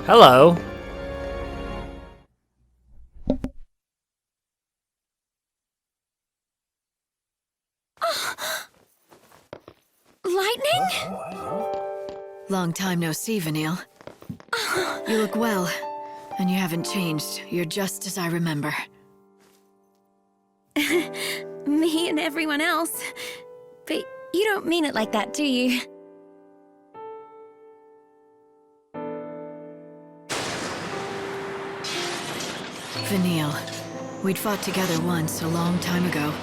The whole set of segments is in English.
Hello. Lightning? Long time no see, Vanille. You look well, and you haven't changed. You're just as I remember. Me and everyone else. But you don't mean it like that, do you? Vanille. We'd fought together once, a long time ago.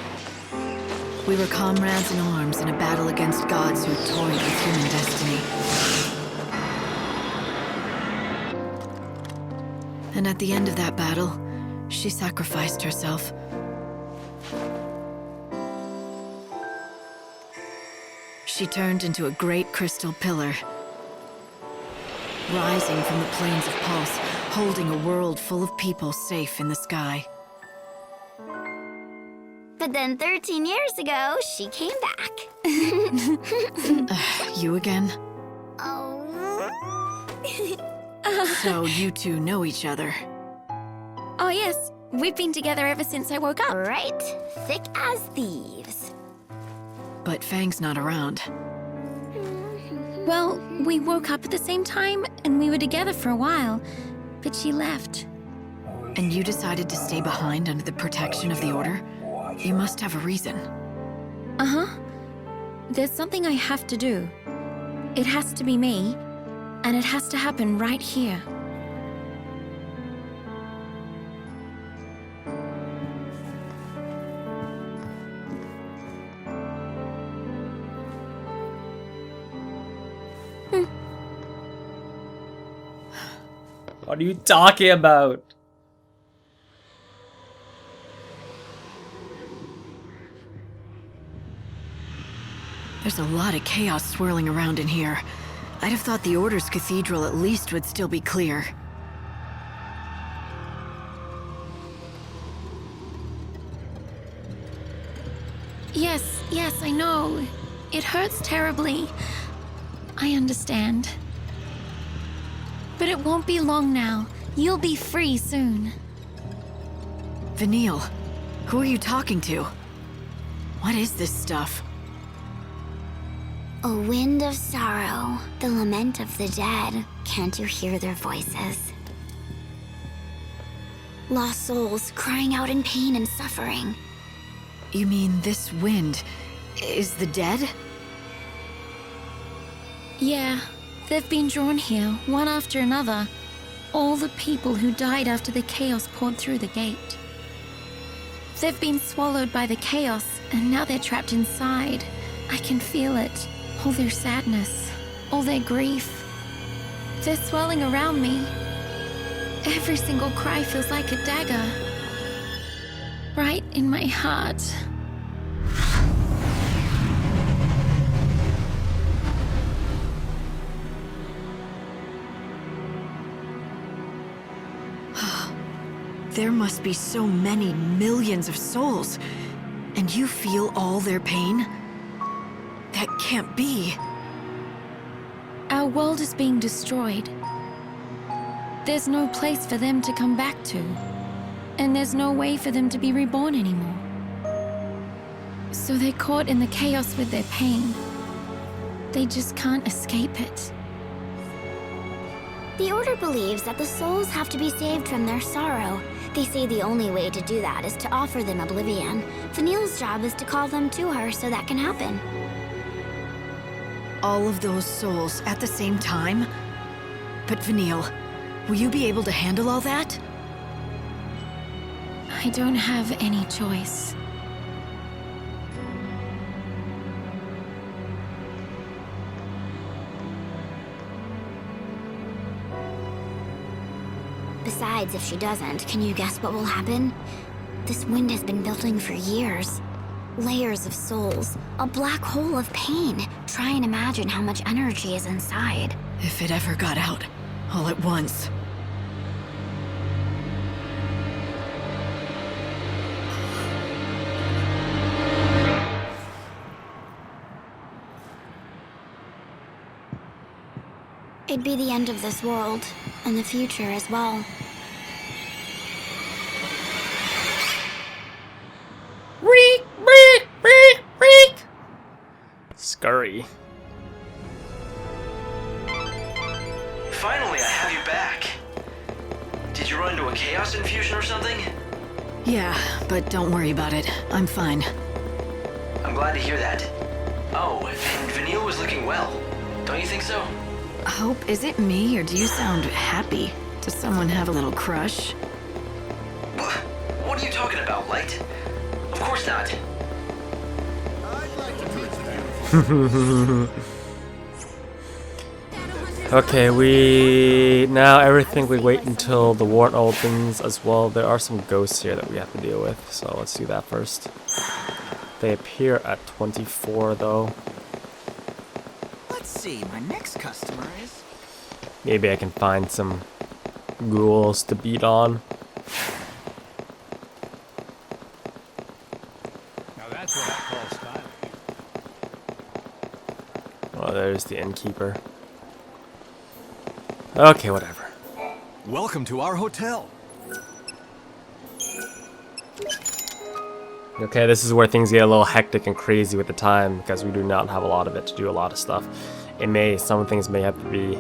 We were comrades in arms in a battle against gods who toyed with human destiny. And at the end of that battle, she sacrificed herself. She turned into a great crystal pillar, rising from the plains of Pulse, holding a world full of people safe in the sky. But then 13 years ago, she came back. You again? Oh. So you two know each other? Oh yes, we've been together ever since I woke up. Right? Thick as thieves. But Fang's not around. Well, we woke up at the same time, and we were together for a while. But she left. And you decided to stay behind under the protection of the Order? You must have a reason. Uh-huh. There's something I have to do. It has to be me, and it has to happen right here. What are you talking about? There's a lot of chaos swirling around in here. I'd have thought the Order's cathedral at least would still be clear. Yes, I know. It hurts terribly. I understand. But it won't be long now. You'll be free soon. Vanille, who are you talking to? What is this stuff? A wind of sorrow, the lament of the dead. Can't you hear their voices? Lost souls crying out in pain and suffering. You mean this wind is the dead? Yeah, they've been drawn here, one after another. All the people who died after the chaos poured through the gate. They've been swallowed by the chaos, and now they're trapped inside. I can feel it. All their sadness, all their grief. They're swelling around me. Every single cry feels like a dagger. Right in my heart. There must be so many millions of souls, and you feel all their pain? That can't be. Our world is being destroyed. There's no place for them to come back to. And there's no way for them to be reborn anymore. So they're caught in the chaos with their pain. They just can't escape it. The Order believes that the souls have to be saved from their sorrow. They say the only way to do that is to offer them oblivion. Vanille's job is to call them to her so that can happen. All of those souls at the same time? But Vanille, will you be able to handle all that? I don't have any choice. Besides, if she doesn't, can you guess what will happen? This wind has been building for years. Layers of souls, a black hole of pain. Try and imagine how much energy is inside. If it ever got out, all at once. It'd be the end of this world. And the future as well. Reek, reek, reek, reek. Scurry. Finally, I have you back. Did you run into a chaos infusion or something? Yeah, but don't worry about it. I'm fine. I'm glad to hear that. Oh, and Vanille was looking well. Don't you think so? Hope, is it me, or do you sound happy? Does someone have a little crush? What are you talking about, Light? Of course not. Okay, now everything we wait until the warrant opens as well. There are some ghosts here that we have to deal with, so let's do that first. They appear at 24 though. Let's see, my next customer is... Maybe I can find some ghouls to beat on. Now that's what I call style. Oh, there's the innkeeper. Okay, whatever. Welcome to our hotel. Okay, this is where things get a little hectic and crazy with the time because we do not have a lot of it to do a lot of stuff. Some things may have to be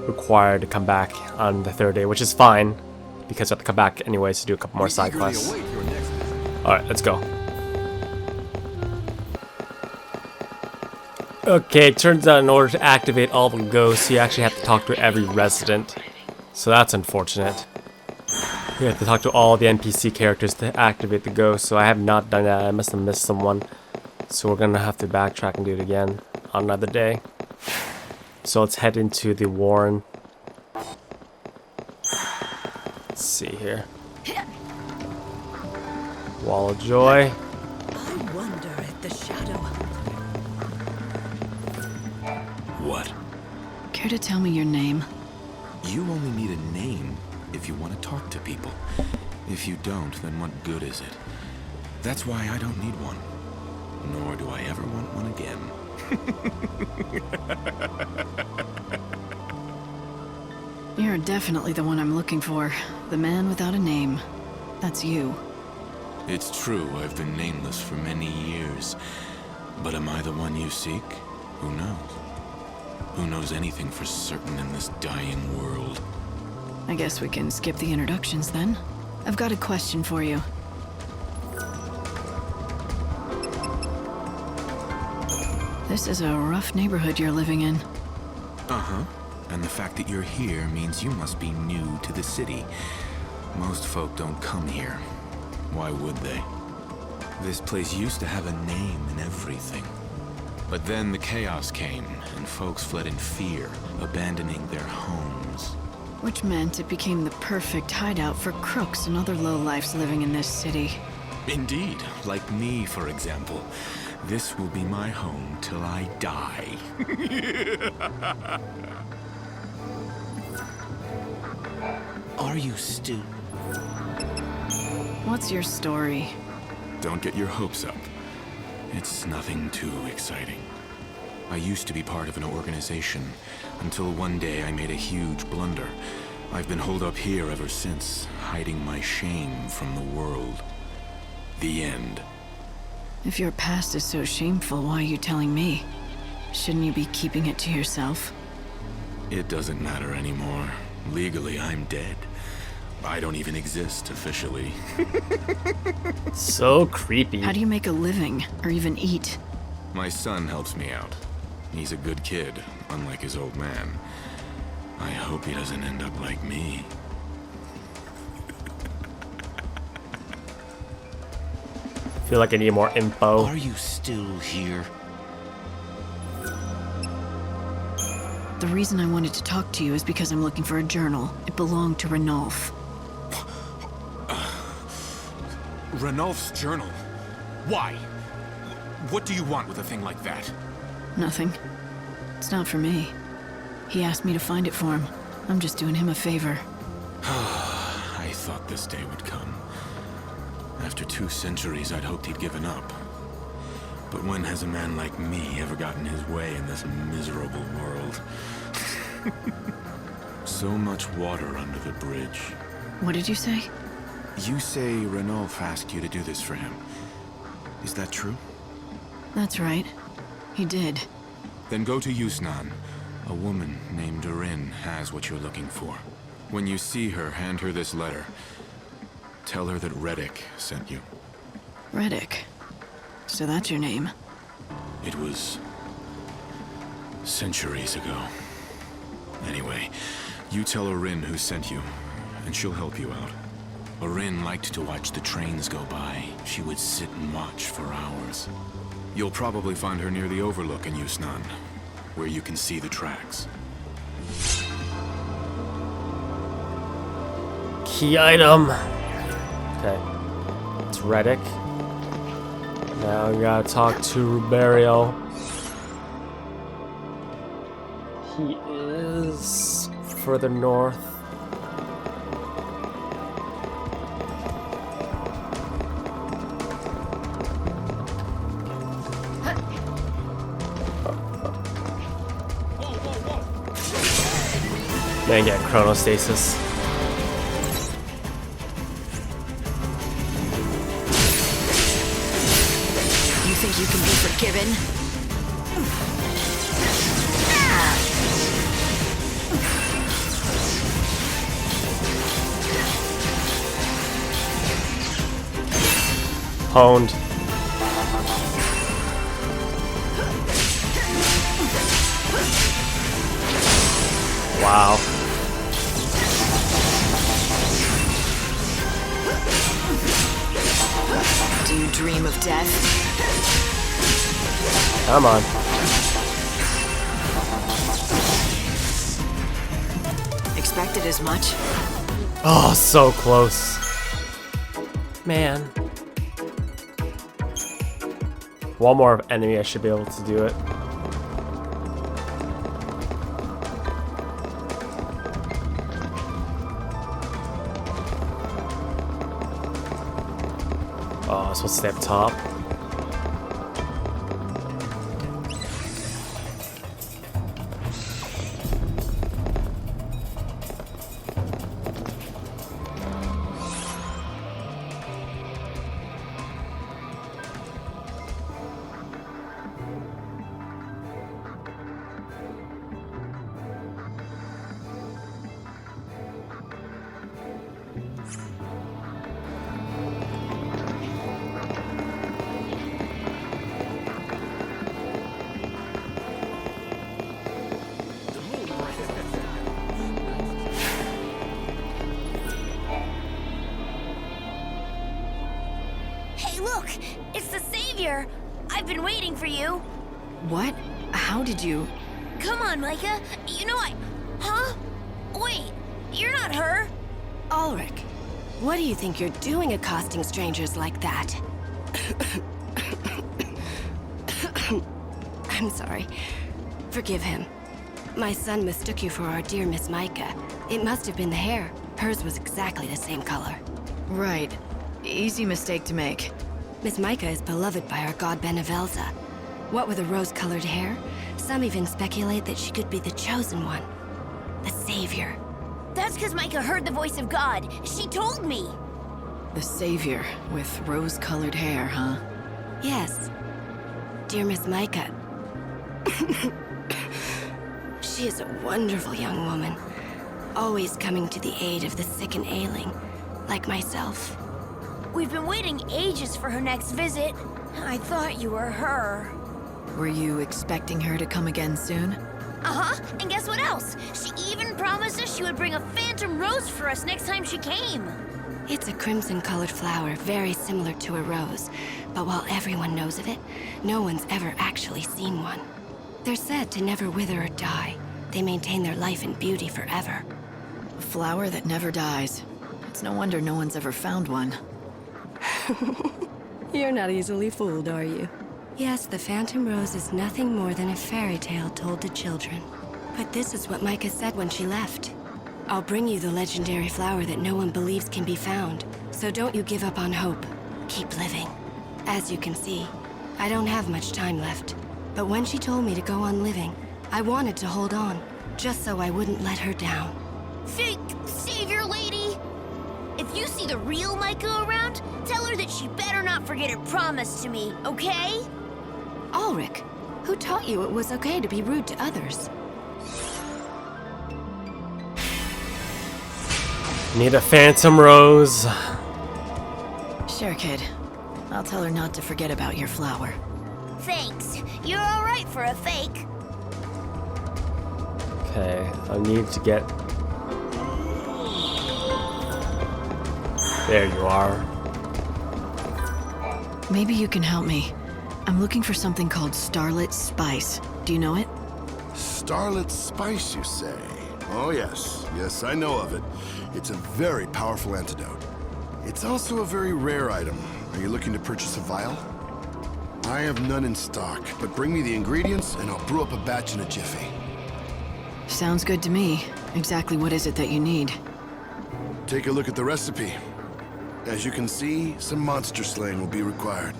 required to come back on the third day, which is fine because we have to come back anyways to do a couple more side quests. Alright, let's go. Okay, it turns out in order to activate all the ghosts, you actually have to talk to every resident. So that's unfortunate. You have to talk to all the NPC characters to activate the ghost, so I have not done that. I must have missed someone. So we're gonna have to backtrack and do it again on another day. So let's head into the Warren. Let's see here. Wall of Joy. I wonder at the shadow. What? Care to tell me your name? You only need a name if you want to talk to people. If you don't, then what good is it? That's why I don't need one. Nor do I ever want one again. You're definitely the one I'm looking for. The man without a name. That's you. It's true, I've been nameless for many years. But am I the one you seek? Who knows? Who knows anything for certain in this dying world? I guess we can skip the introductions then. I've got a question for you. This is a rough neighborhood you're living in. Uh-huh. And the fact that you're here means you must be new to the city. Most folk don't come here. Why would they? This place used to have a name and everything. But then the chaos came, and folks fled in fear, abandoning their homes. Which meant it became the perfect hideout for crooks and other lowlifes living in this city. Indeed, like me, for example. This will be my home till I die. Are you still? What's your story? Don't get your hopes up. It's nothing too exciting. I used to be part of an organization, until one day I made a huge blunder. I've been holed up here ever since, hiding my shame from the world. The end. If your past is so shameful, why are you telling me? Shouldn't you be keeping it to yourself? It doesn't matter anymore. Legally, I'm dead. I don't even exist officially. So creepy. How do you make a living, or even eat? My son helps me out. He's a good kid, unlike his old man. I hope he doesn't end up like me. I feel like I need more info. Are you still here? The reason I wanted to talk to you is because I'm looking for a journal. It belonged to Ranulf. Ranulf's journal? Why? What do you want with a thing like that? Nothing. It's not for me. He asked me to find it for him. I'm just doing him a favor. I thought this day would come. After 2 centuries, I'd hoped he'd given up. But when has a man like me ever gotten his way in this miserable world? so much water under the bridge. What did you say? You say Ranulf asked you to do this for him. Is that true? That's right. He did. Then go to Yusnan. A woman named Durin has what you're looking for. When you see her, hand her this letter. Tell her that Reddick sent you. Reddick. So that's your name. It was centuries ago. Anyway, you tell Orin who sent you, and she'll help you out. Orin liked to watch the trains go by. She would sit and watch for hours. You'll probably find her near the overlook in Yusnan, where you can see the tracks. Key item. Okay. It's Reddick. Now we gotta talk to Ruberio. He is further north. Man, get chronostasis. You think you can be forgiven? Honed. Wow. Do you dream of death? Come on. Expected as much? Oh, so close. Man. One more enemy, I should be able to do it. Oh, I'm supposed to stay up top. Hey, look! It's the Saviour! I've been waiting for you! What? How did you... Come on, Micah! You know Huh? Wait, you're not her! Ulrich, what do you think you're doing accosting strangers like that? I'm sorry. Forgive him. My son mistook you for our dear Miss Micah. It must have been the hair. Hers was exactly the same color. Right. Easy mistake to make. Miss Micah is beloved by our god Benevelza. What with the rose-colored hair, some even speculate that she could be the chosen one. The Saviour. That's because Micah heard the voice of God. She told me! The Saviour with rose-colored hair, huh? Yes. Dear Miss Micah. She is a wonderful young woman. Always coming to the aid of the sick and ailing, like myself. We've been waiting ages for her next visit. I thought you were her. Were you expecting her to come again soon? Uh-huh, and guess what else? She even promised us she would bring a phantom rose for us next time she came. It's a crimson-colored flower, very similar to a rose. But while everyone knows of it, no one's ever actually seen one. They're said to never wither or die. They maintain their life and beauty forever. A flower that never dies. It's no wonder no one's ever found one. You're not easily fooled, are you? Yes, the Phantom Rose is nothing more than a fairy tale told to children. But this is what Micah said when she left. I'll bring you the legendary flower that no one believes can be found. So don't you give up on hope. Keep living. As you can see, I don't have much time left. But when she told me to go on living, I wanted to hold on, just so I wouldn't let her down. fake savior lady. If you see the real Micah around, tell her that she better not forget her promise to me, okay? Ulrich, who taught you it was okay to be rude to others? Need a phantom rose. Sure, kid. I'll tell her not to forget about your flower. Thanks. You're alright for a fake. Okay, I need to get... There you are. Maybe you can help me. I'm looking for something called Starlit Spice. Do you know it? Starlit Spice, you say? Oh yes, yes, I know of it. It's a very powerful antidote. It's also a very rare item. Are you looking to purchase a vial? I have none in stock, but bring me the ingredients and I'll brew up a batch in a jiffy. Sounds good to me. Exactly what is it that you need? Take a look at the recipe. As you can see, some monster slaying will be required.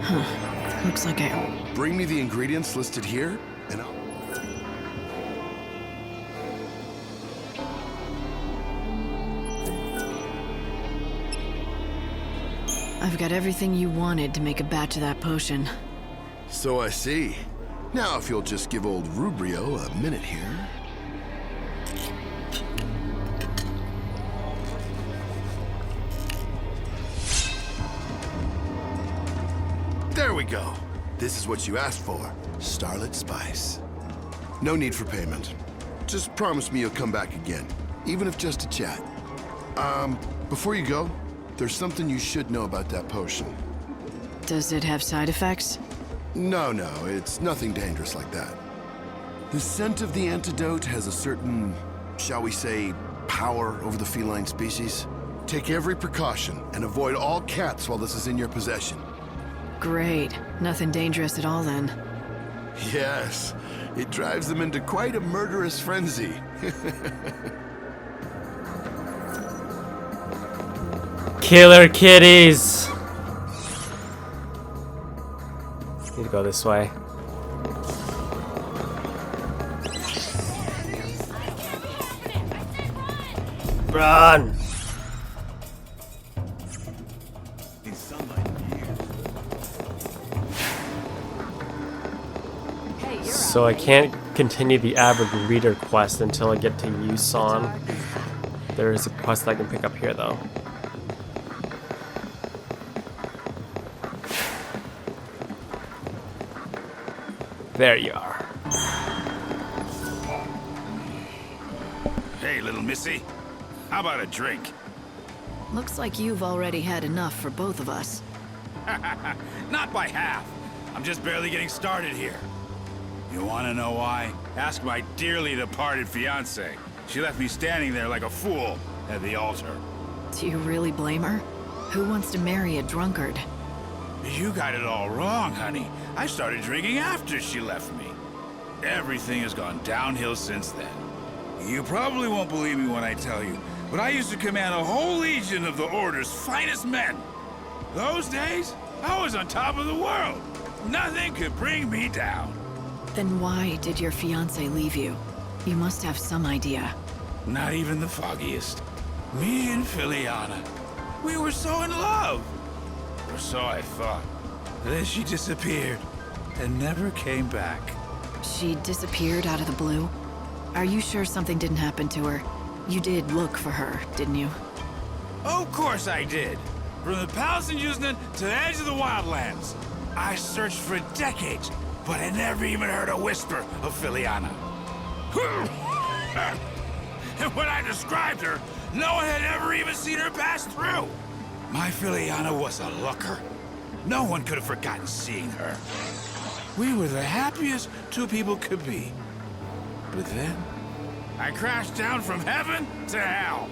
Huh. Looks like I... Bring me the ingredients listed here, and I'll... I've got everything you wanted to make a batch of that potion. So I see. Now if you'll just give old Rubrio a minute here. There we go. This is what you asked for. Starlit Spice. No need for payment. Just promise me you'll come back again, even if just to chat. Before you go, there's something you should know about that potion. Does it have side effects? No, it's nothing dangerous like that. The scent of the antidote has a certain, shall we say, power over the feline species. Take every precaution and avoid all cats while this is in your possession. Great. Nothing dangerous at all then. Yes, it drives them into quite a murderous frenzy. Killer kitties! Need to go this way. Run! So I can't continue the avid reader quest until I get to Yusan. There is a quest I can pick up here though. There you are. Hey, little missy. How about a drink? Looks like you've already had enough for both of us. Not by half. I'm just barely getting started here. You want to know why? Ask my dearly departed fiancée. She left me standing there like a fool at the altar. Do you really blame her? Who wants to marry a drunkard? You got it all wrong, honey. I started drinking after she left me. Everything has gone downhill since then. You probably won't believe me when I tell you, but I used to command a whole legion of the Order's finest men. Those days, I was on top of the world. Nothing could bring me down. Then why did your fiancé leave you? You must have some idea. Not even the foggiest. Me and Filiana, we were so in love. Or so I thought. Then she disappeared and never came back. She disappeared out of the blue? Are you sure something didn't happen to her? You did look for her, didn't you? Of course I did. From the palace in Yuznan to the edge of the wildlands. I searched for decades, but I never even heard a whisper of Filiana. And when I described her, no one had ever even seen her pass through. My Filiana was a looker. No one could have forgotten seeing her. We were the happiest two people could be. But then, I crashed down from heaven to hell.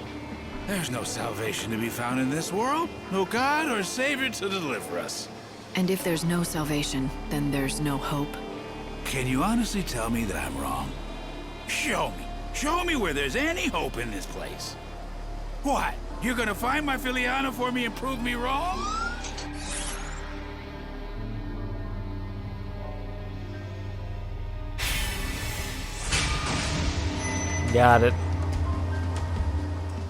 There's no salvation to be found in this world. No God or Savior to deliver us. And if there's no salvation, then there's no hope. Can you honestly tell me that I'm wrong? Show me. Show me where there's any hope in this place. What? You're gonna find my Filiana for me and prove me wrong? Got it.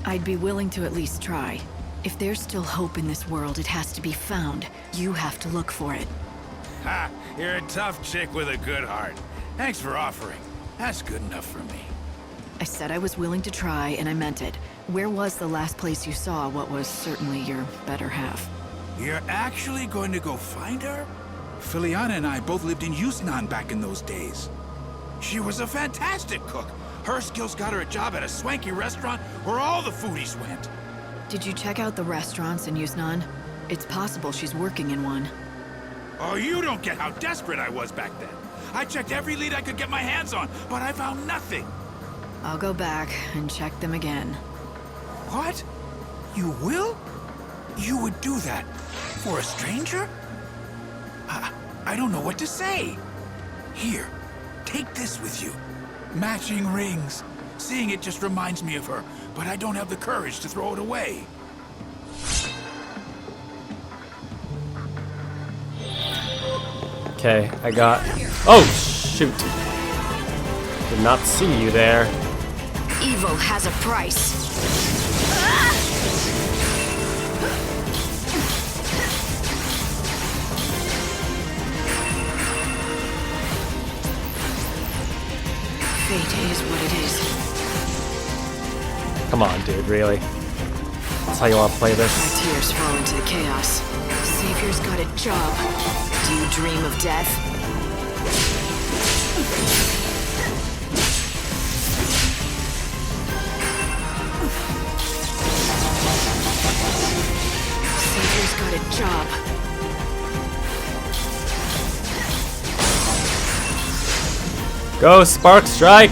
I'd be willing to at least try. If there's still hope in this world, it has to be found. You have to look for it. Ha! You're a tough chick with a good heart. Thanks for offering. That's good enough for me. I said I was willing to try, and I meant it. Where was the last place you saw what was certainly your better half? You're actually going to go find her? Filiana and I both lived in XIII back in those days. She was a fantastic cook. Her skills got her a job at a swanky restaurant where all the foodies went. Did you check out the restaurants in XIII? It's possible she's working in one. Oh, you don't get how desperate I was back then. I checked every lead I could get my hands on, but I found nothing. I'll go back and check them again. What? You will? You would do that for a stranger? I don't know what to say. Here, take this with you. Matching rings. Seeing it just reminds me of her, but I don't have the courage to throw it away. Okay, I got... Oh, shoot. Did not see you there. Evil has a price. Fate is what it is. Come on, dude, really? That's how you want to play this? My tears fall into the chaos. Saviour's got a job. Do you dream of death? Saviour's got a job. Go, Spark Strike!